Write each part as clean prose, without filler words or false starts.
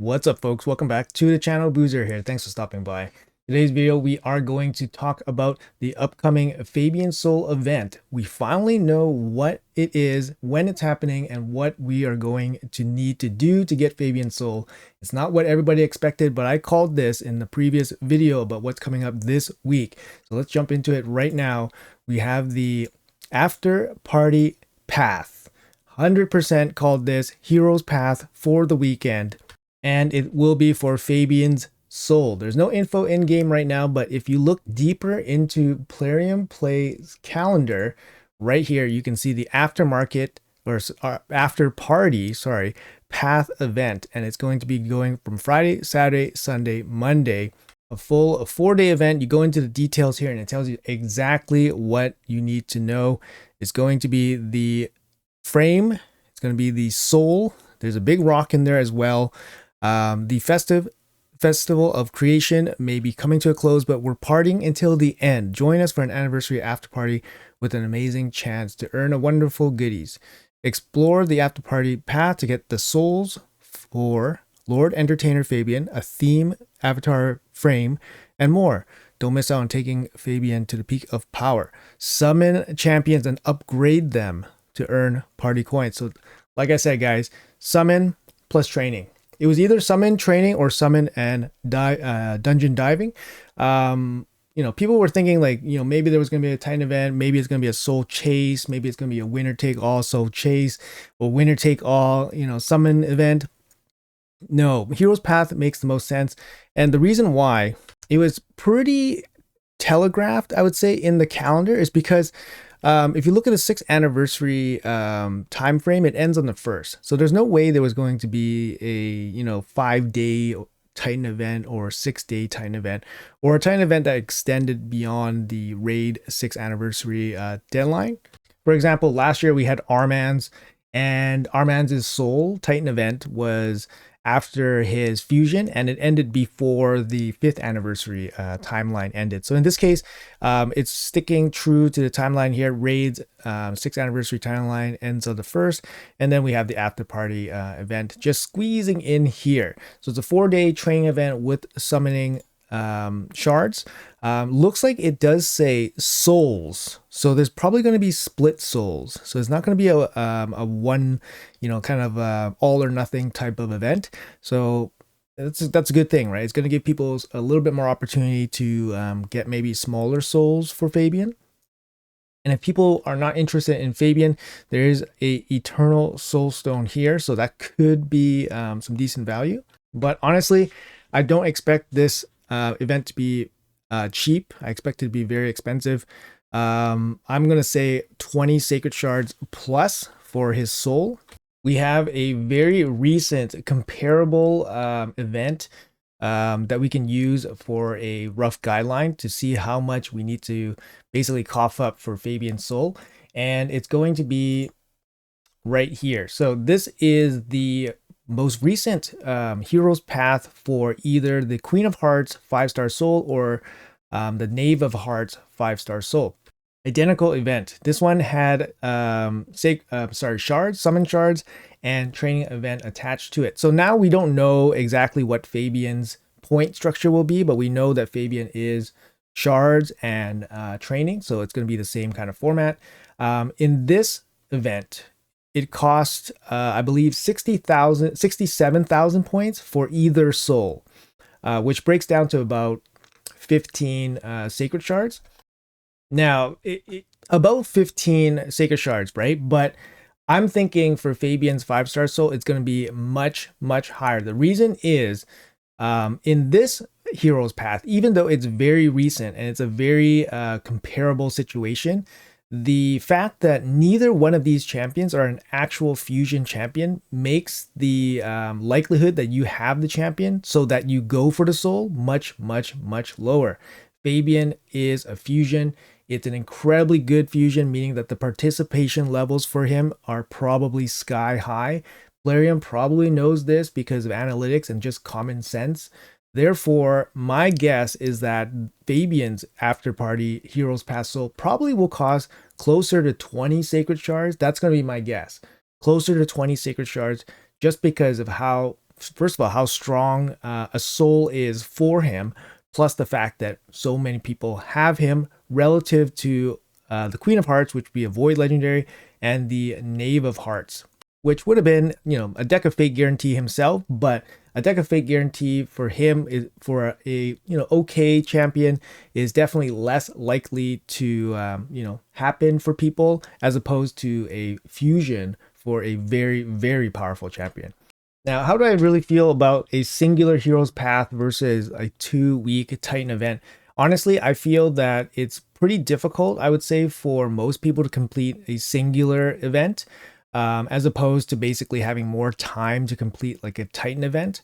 What's up, folks? Welcome back to the channel. Boozer here. Thanks for stopping by. Today's video, we are going to talk about the upcoming Fabian Soul event. We finally know what it is, when it's happening, and what we are going to need to do to get Fabian Soul. It's not what everybody expected, but I called this in the previous video about what's coming up this week. So let's jump into it right now. We have the After Party Path. 100% called this Hero's Path for the weekend, and it will be for Fabian's Soul. There's no info in game right now, but if you look deeper into Plarium Play's calendar, right here you can see the aftermarket or after party, path event, and it's going to be going from Friday, Saturday, Sunday, Monday. A full 4-day event. You go into the details here and it tells you exactly what you need to know. It's going to be the frame, it's going to be the soul. There's a big rock in there as well. The festival of creation may be coming to a close, but we're partying until the end. Join us for an anniversary after party with an amazing chance to earn a wonderful goodies. Explore the after party path to get the souls for Lord Entertainer Fabian, a theme avatar frame, and more. Don't miss out on taking Fabian to the peak of power. Summon champions and upgrade them to earn party coins. So like I said, guys, summon plus training. It was either summon, training, or summon and dungeon diving. People were thinking like, maybe there was going to be a Titan event. Maybe it's going to be a soul chase. Maybe it's going to be a winner take all soul chase or winner take all, summon event. No, Hero's Path makes the most sense. And the reason why it was pretty telegraphed, I would say, in the calendar is because if you look at the 6th anniversary time frame, it ends on the 1st. So there's no way there was going to be a 5-day Titan event or 6-day Titan event or a Titan event that extended beyond the raid 6th anniversary deadline. For example, last year we had Arman's, and Arman's Soul Titan event was after his fusion, and it ended before the 5th anniversary timeline ended. So in this case, it's sticking true to the timeline here. Raid's 6th anniversary timeline ends on the 1st, and then we have the after party event just squeezing in here. So it's a 4-day training event with summoning shards. Looks like it does say souls, so there's probably going to be split souls. So it's not going to be a one, kind of all or nothing type of event. So that's a good thing, right? It's going to give people a little bit more opportunity to get maybe smaller souls for Fabian. And if people are not interested in Fabian, there is a Eternal Soul Stone here, so that could be some decent value. But honestly, I don't expect this event to be cheap. I expect it to be very expensive. I'm gonna say 20 sacred shards plus for his soul. We have a very recent comparable event that we can use for a rough guideline to see how much we need to basically cough up for Fabian's soul, and it's going to be right here. So this is the most recent Hero's Path for either the Queen of Hearts 5-star soul or the Knave of Hearts 5-star soul. Identical event. This one had shards, summon shards, and training event attached to it. So now we don't know exactly what Fabian's point structure will be, but we know that Fabian is shards and training, so it's going to be the same kind of format. In this event, it cost, I believe, 67,000 points for either soul, which breaks down to about 15 sacred shards. Now, about 15 sacred shards, right? But I'm thinking for Fabian's 5-star soul, it's going to be much, much higher. The reason is, in this Hero's Path, even though it's very recent and it's a very comparable situation, the fact that neither one of these champions are an actual fusion champion makes the likelihood that you have the champion so that you go for the soul much, much, much lower. Fabian is a fusion. It's an incredibly good fusion, meaning that the participation levels for him are probably sky high. Plarium probably knows this because of analytics and just common sense. Therefore, my guess is that Fabian's after party Hero's Path Soul probably will cost closer to 20 sacred shards. That's going to be my guess. Closer to 20 sacred shards, just because of how first of all, how strong a soul is for him, plus the fact that so many people have him relative to the Queen of Hearts, which would be a Void Legendary, and the Knave of Hearts, which would have been, a Deck of Fate guarantee himself, but a Deck of Fate guarantee for him is for a okay champion is definitely less likely to happen for people as opposed to a fusion for a very, very powerful champion. Now, how do I really feel about a singular hero's path versus a 2-week Titan event? Honestly, I feel that it's pretty difficult, I would say, for most people to complete a singular event, as opposed to basically having more time to complete like a Titan event.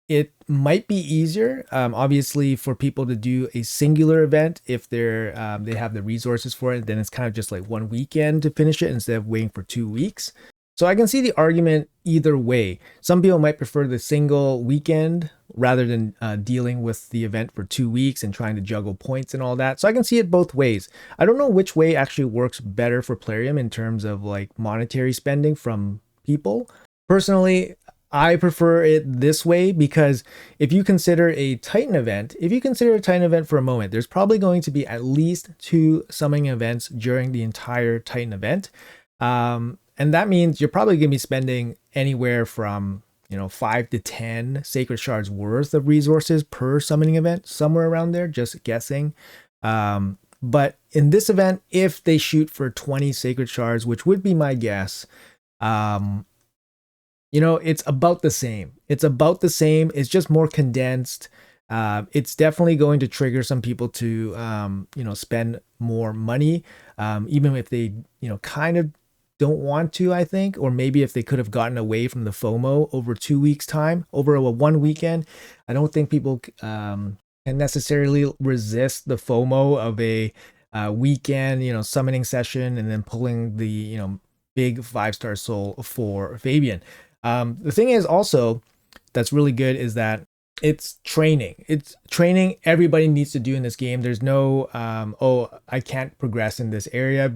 It might be easier, obviously, for people to do a singular event if they have the resources for it. Then it's kind of just like one weekend to finish it instead of waiting for 2 weeks. So I can see the argument either way. Some people might prefer the single weekend rather than dealing with the event for 2 weeks and trying to juggle points and all that. So I can see it both ways. I don't know which way actually works better for Plarium in terms of like monetary spending from people. Personally, I prefer it this way because if you consider a Titan event, for a moment, there's probably going to be at least 2 summoning events during the entire Titan event. And that means you're probably going to be spending anywhere from 5 to 10 sacred shards worth of resources per summoning event, somewhere around there, just guessing. But in this event, if they shoot for 20 sacred shards, which would be my guess, it's about the same. It's just more condensed. It's definitely going to trigger some people to spend more money, even if they kind of don't want to, I think, or maybe if they could have gotten away from the FOMO over 2 weeks time, over a 1 weekend. I don't think people can necessarily resist the FOMO of a weekend, summoning session and then pulling the, big 5-star soul for Fabian. The thing is also that's really good is that it's training. Everybody needs to do in this game. There's no, I can't progress in this area,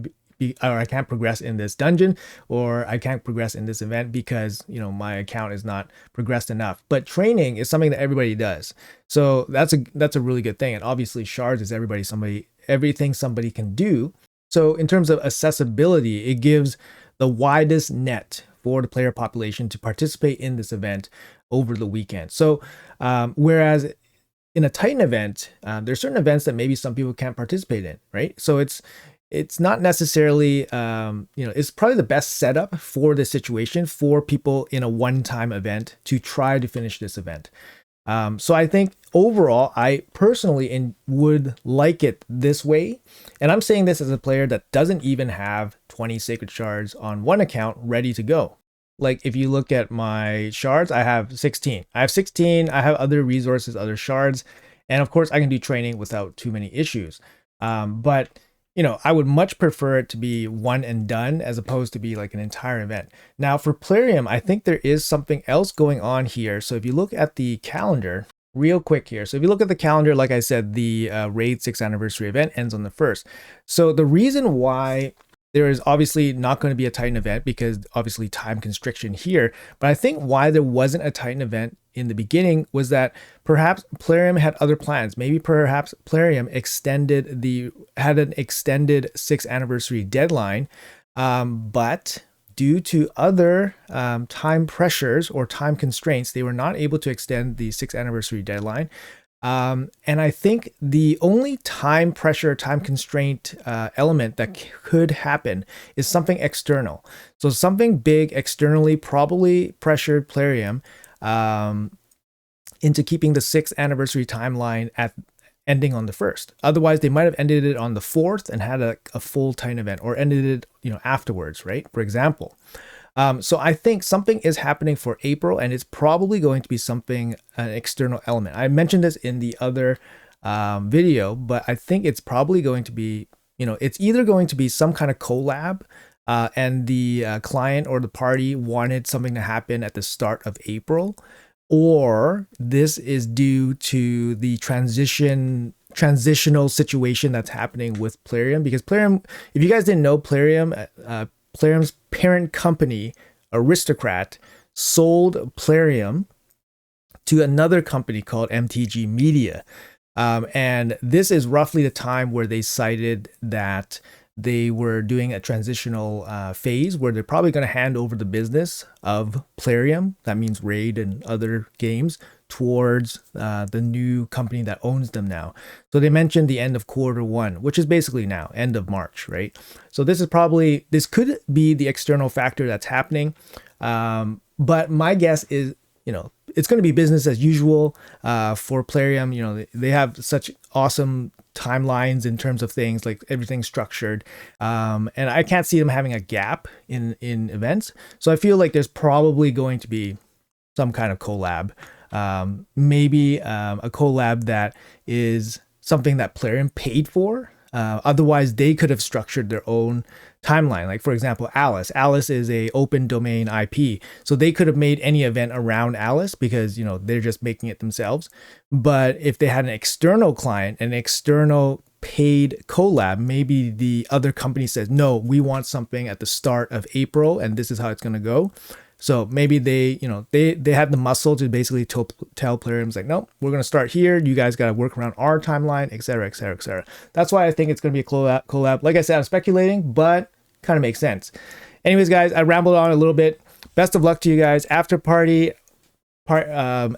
or I can't progress in this dungeon, or I can't progress in this event because my account is not progressed enough. But training is something that everybody does, so that's a really good thing. And obviously, shards is everything somebody can do. So in terms of accessibility, it gives the widest net for the player population to participate in this event over the weekend. So whereas in a Titan event, there's certain events that maybe some people can't participate in, right? So it's not necessarily, it's probably the best setup for this situation for people in a one-time event to try to finish this event. So I think overall, I personally would like it this way. And I'm saying this as a player that doesn't even have 20 sacred shards on one account ready to go. Like if you look at my shards, I have 16. I have other resources, other shards. And of course I can do training without too many issues. But I would much prefer it to be one and done as opposed to be like an entire event. Now for Plarium, I think there is something else going on here. So if you look at the calendar real quick here. So if you look at the calendar, like I said, the Raid 6th anniversary event ends on the 1st. So the reason why there is obviously not going to be a Titan event because obviously time constriction here. But I think why there wasn't a Titan event in the beginning was that perhaps Plarium had other plans. Maybe perhaps Plarium had an extended 6th anniversary deadline, but due to other time pressures or time constraints, they were not able to extend the 6th anniversary deadline. And I think the only time pressure, time constraint element that could happen is something external. So something big externally probably pressured Plarium into keeping the 6th anniversary timeline at ending on the 1st. Otherwise, they might have ended it on the 4th and had a full Titan event, or ended it afterwards, right? For example. So I think something is happening for April, and it's probably going to be an external element. I mentioned this in the other video, but I think it's probably going to be, it's either going to be some kind of collab, and the client or the party wanted something to happen at the start of April, or this is due to the transitional situation that's happening with Plarium. Because Plarium, if you guys didn't know, Plarium's parent company, Aristocrat, sold Plarium to another company called MTG Media. And this is roughly the time where they cited that they were doing a transitional phase where they're probably going to hand over the business of Plarium, that means Raid and other games, towards the new company that owns them now. So they mentioned the end of Q1, which is basically now, end of March, right? So this could be the external factor that's happening. But my guess is, it's going to be business as usual for Plarium. They have such awesome timelines in terms of things, like everything's structured. And I can't see them having a gap in events. So I feel like there's probably going to be some kind of collab. Maybe a collab that is something that Plarium paid for. Otherwise, they could have structured their own timeline. Like, for example, Alice. Alice is a open domain IP. So they could have made any event around Alice because, they're just making it themselves. But if they had an external client, an external paid collab, maybe the other company says, no, we want something at the start of April and this is how it's going to go. So maybe they had the muscle to basically tell Plarium's like, no, we're going to start here. You guys got to work around our timeline, et cetera, et cetera, et cetera. That's why I think it's going to be a collab. Like I said, I'm speculating, but kind of makes sense. Anyways, guys, I rambled on a little bit. Best of luck to you guys. After party path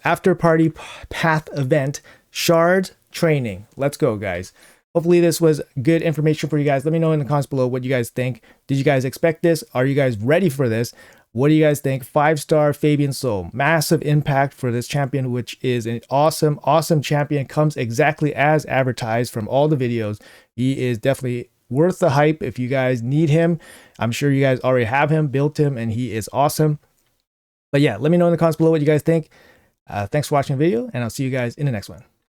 event, shard training. Let's go, guys. Hopefully this was good information for you guys. Let me know in the comments below what you guys think. Did you guys expect this? Are you guys ready for this? What do you guys think? 5-star Fabian Soul. Massive impact for this champion, which is an awesome, awesome champion. Comes exactly as advertised from all the videos. He is definitely worth the hype if you guys need him. I'm sure you guys already have him, built him, and he is awesome. But yeah, let me know in the comments below what you guys think. Thanks for watching the video, and I'll see you guys in the next one.